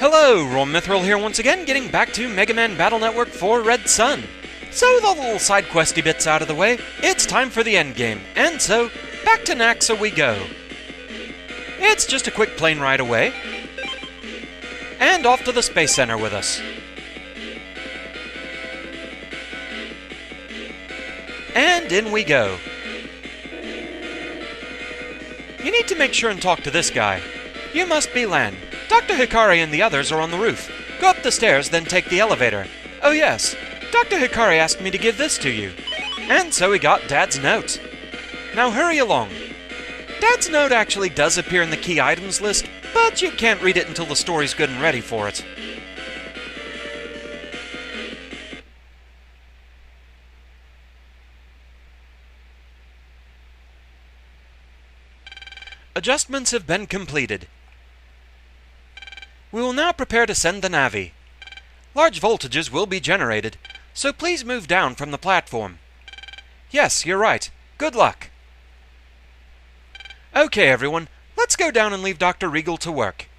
Hello, Mithril here once again, getting back to Megaman Battle Network for Red Sun. So with all the little side questy bits out of the way, it's time for the endgame, and so, back to NAXA we go. It's just a quick plane ride away, and off to the Space Center with us. And in we go. You need to make sure and talk to this guy. You must be Lan. Dr. Hikari and the others are on the roof. Go up the stairs, then take the elevator. Oh yes, Dr. Hikari asked me to give this to you. And so he got Dad's note. Now hurry along. Dad's note actually does appear in the key items list, but you can't read it until the story's good and ready for it. Adjustments have been completed. We will now prepare to send the Navi. Large voltages will be generated, so please move down from the platform. Yes, you're right. Good luck. Okay, everyone, let's go down and leave Dr. Regal to work.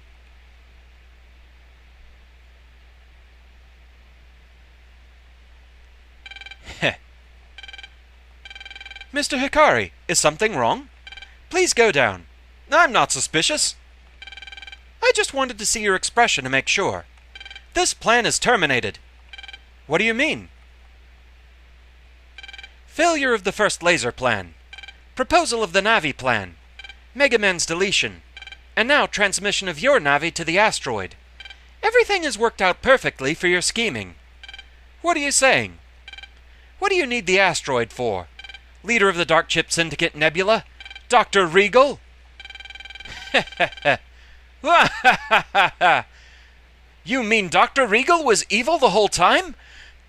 Heh. Mr. Hikari, is something wrong? Please go down. I'm not suspicious. I just wanted to see your expression to make sure. This plan is terminated. What do you mean? Failure of the first laser plan. Proposal of the Navi plan. Megaman's deletion. And now transmission of your Navi to the asteroid. Everything has worked out perfectly for your scheming. What are you saying? What do you need the asteroid for? Leader of the DarkChip Syndicate Nebula? Dr. Regal? You mean Dr. Regal was evil the whole time?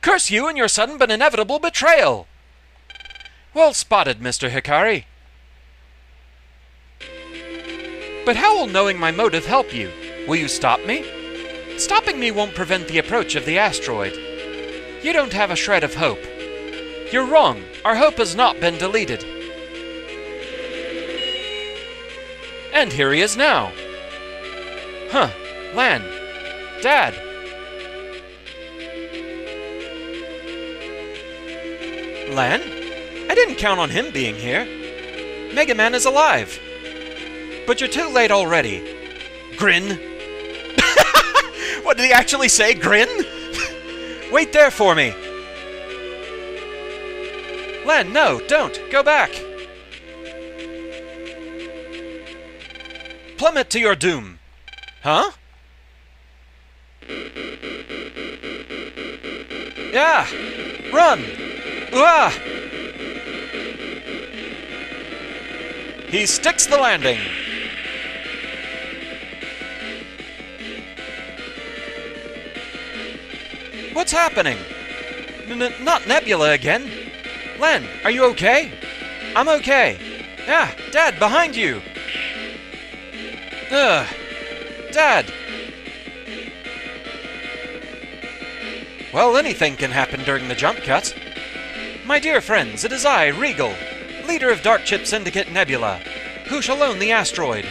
Curse you and your sudden but inevitable betrayal! Well spotted, Mr. Hikari. But how will knowing my motive help you? Will you stop me? Stopping me won't prevent the approach of the asteroid. You don't have a shred of hope. You're wrong. Our hope has not been deleted. And here he is now. Huh. Lan. Dad. Lan? I didn't count on him being here. Megaman is alive. But you're too late already. Grin. What did he actually say? Grin? Wait there for me. Lan, no, don't. Go back. Plummet to your doom. Huh? Yeah! Run! Ah! He sticks the landing. What's happening? Not Nebula again. Len, are you okay? I'm okay. Yeah, Dad, behind you. Ugh. Dad! Well, anything can happen during the jump cut. My dear friends, it is I, Regal, leader of DarkChip Syndicate Nebula, who shall own the asteroid.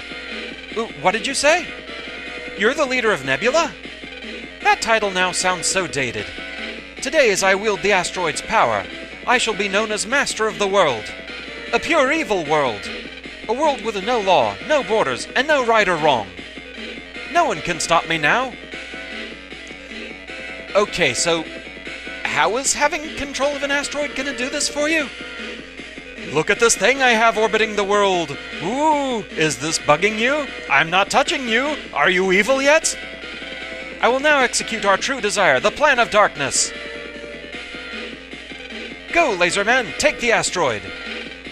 What did you say? You're the leader of Nebula? That title now sounds so dated. Today, as I wield the asteroid's power, I shall be known as Master of the World. A pure evil world. A world with no law, no borders, and no right or wrong. No one can stop me now. Okay, so how is having control of an asteroid gonna do this for you? Look at this thing I have orbiting the world. Ooh, is this bugging you? I'm not touching you. Are you evil yet? I will now execute our true desire, the plan of darkness. Go, LaserMan, take the asteroid.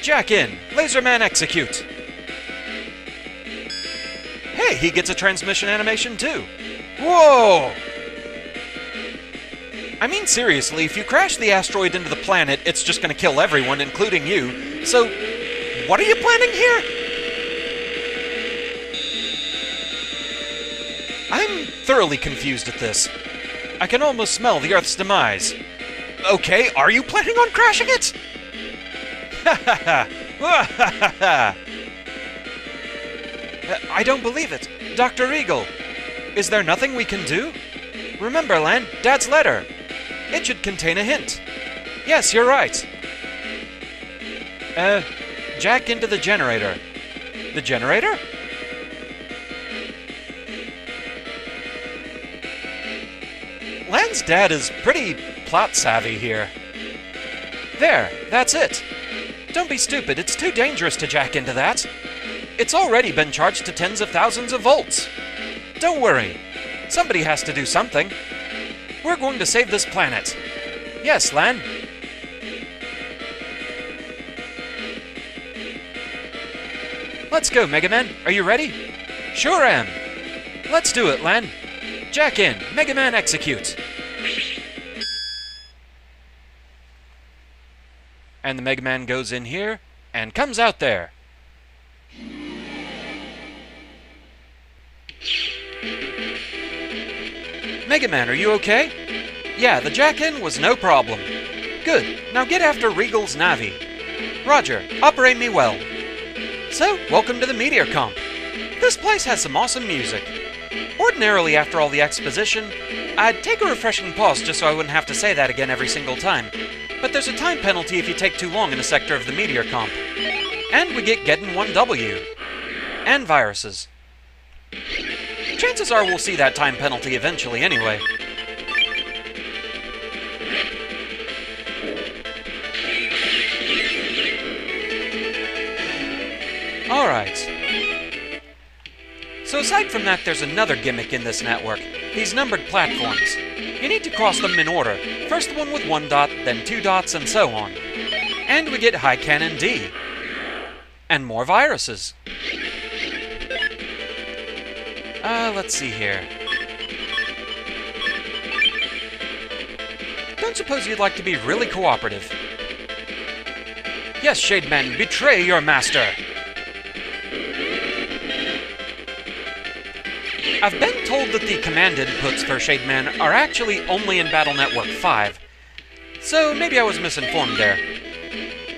Jack in. LaserMan execute. Hey, he gets a transmission animation too. Whoa! I mean, seriously, if you crash the asteroid into the planet, it's just gonna kill everyone, including you. So, what are you planning here? I'm thoroughly confused at this. I can almost smell the Earth's demise. Okay, are you planning on crashing it? Ha ha ha! Ha ha ha! I don't believe it. Dr. Regal. Is there nothing we can do? Remember, Lan, Dad's letter. It should contain a hint. Yes, you're right. Jack into the generator. The generator? Lan's dad is pretty plot savvy here. There, that's it. Don't be stupid, it's too dangerous to jack into that. It's already been charged to tens of thousands of volts. Don't worry, somebody has to do something. We're going to save this planet. Yes, Lan. Let's go, Megaman. Are you ready? Sure am. Let's do it, Lan. Jack in. Megaman execute. And the Megaman goes in here and comes out there. Megaman, are you okay? Yeah, the jack-in was no problem. Good. Now get after Regal's Navi. Roger. Operate me well. So, welcome to the MeteorComp. This place has some awesome music. Ordinarily, after all the exposition, I'd take a refreshing pause just so I wouldn't have to say that again every single time. But there's a time penalty if you take too long in a sector of the MeteorComp. And we get Getting 1W. And viruses. Chances are we'll see that time penalty eventually anyway. Alright. So aside from that, there's another gimmick in this network. These numbered platforms. You need to cross them in order. First one with 1 dot, then 2 dots, and so on. And we get High Cannon D. And more viruses. Let's see here. Don't suppose you'd like to be really cooperative? Yes, Shademan, betray your master! I've been told that the command inputs for Shademan are actually only in Battle Network 5, so maybe I was misinformed there.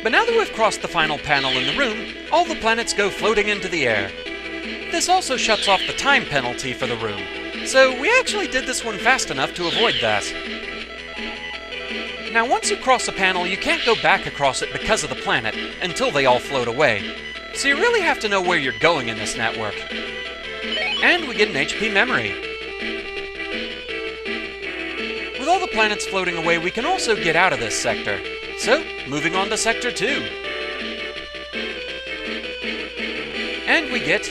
But now that we've crossed the final panel in the room, all the planets go floating into the air. This also shuts off the time penalty for the room, so we actually did this one fast enough to avoid that. Now once you cross a panel, you can't go back across it because of the planet, until they all float away. So you really have to know where you're going in this network. And we get an HP Memry. With all the planets floating away, we can also get out of this sector. So, moving on to Sector 2. And we get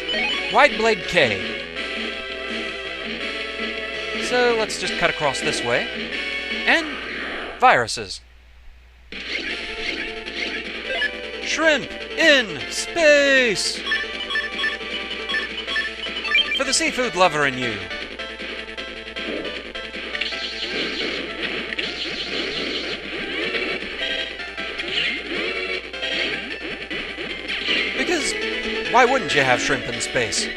Wideblade K. So let's just cut across this way. And viruses. Shrimp in space! For the seafood lover in you. Because why wouldn't you have shrimp in space?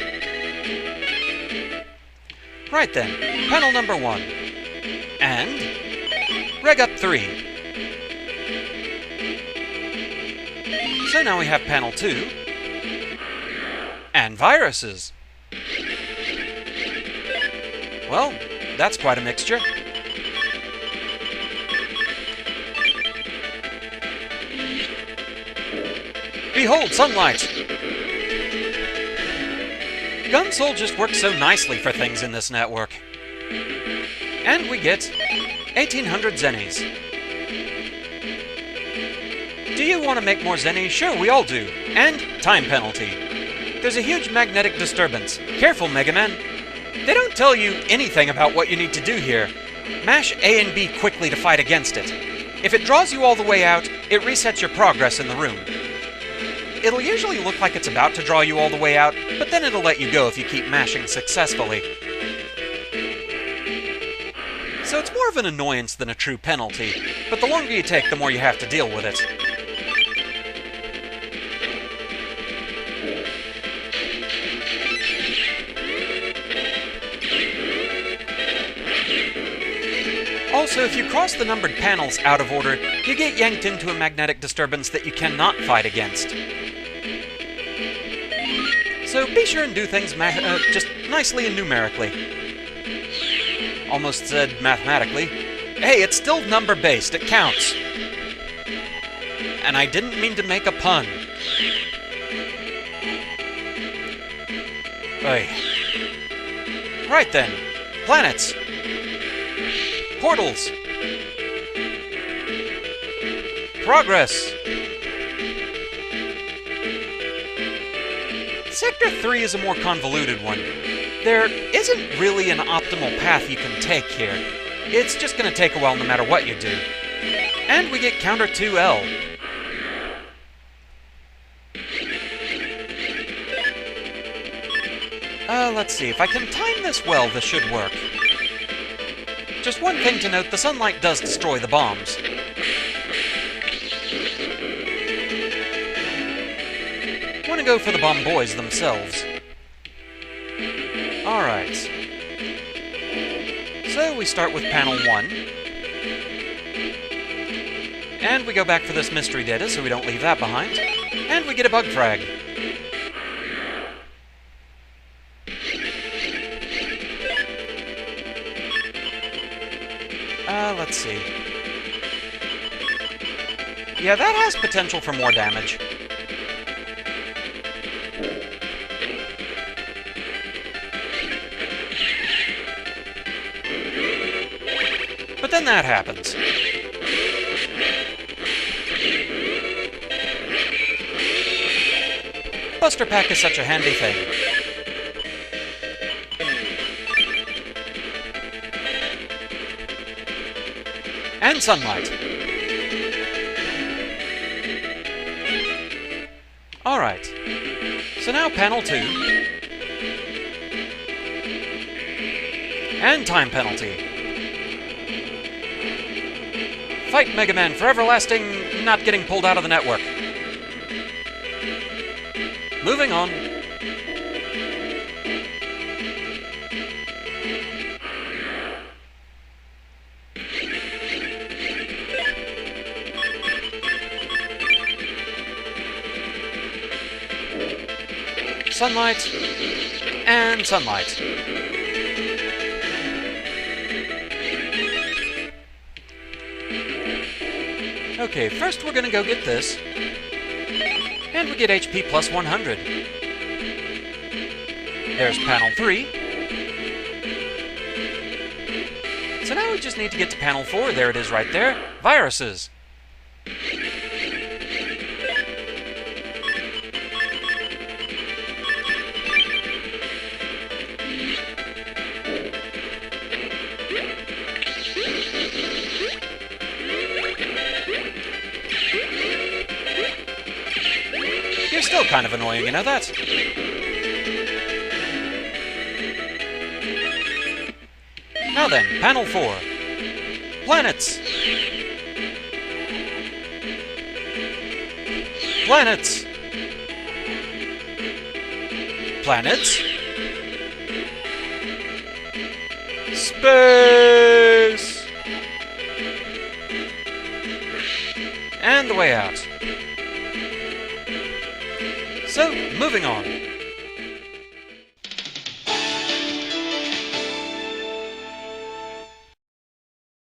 Right then, panel number 1. And Reg Up 3. So now we have panel 2. And viruses. Well, that's quite a mixture. Behold sunlight! Gunsoul just works so nicely for things in this network. And we get 1800 zennies. Do you want to make more zennies? Sure, we all do. And time penalty. There's a huge magnetic disturbance. Careful, Megaman. They don't tell you anything about what you need to do here. Mash A and B quickly to fight against it. If it draws you all the way out, it resets your progress in the room. It'll usually look like it's about to draw you all the way out, but then it'll let you go if you keep mashing successfully. So it's more of an annoyance than a true penalty, but the longer you take, the more you have to deal with it. Also, if you cross the numbered panels out of order, you get yanked into a magnetic disturbance that you cannot fight against. So be sure and do things just nicely and numerically. almost said mathematically. Hey, it's still number-based. It counts. And I didn't mean to make a pun. Oy. Right then. Planets. Portals. Progress. Sector 3 is a more convoluted one. There isn't really an optimal path you can take here. It's just going to take a while no matter what you do. And we get counter 2L. Let's see. If I can time this well, this should work. Just one thing to note, the sunlight does destroy the bombs. Want to go for the bomb boys themselves. Alright. So we start with panel 1. And we go back for this mystery data so we don't leave that behind. And we get a bug frag. Let's see. Yeah, that has potential for more damage. But then that happens. Buster Pack is such a handy thing. And sunlight. Alright. So now panel 2. And time penalty. Fight Megaman for everlasting not getting pulled out of the network. Moving on. Sunlight, and sunlight. Okay, first we're gonna go get this. And we get HP plus 100. There's panel 3. So now we just need to get to panel 4. There it is right there. Viruses. You're still kind of annoying, you know that? Now then, panel 4. Planets! Planets! Planets! Space! And the way out. So, moving on.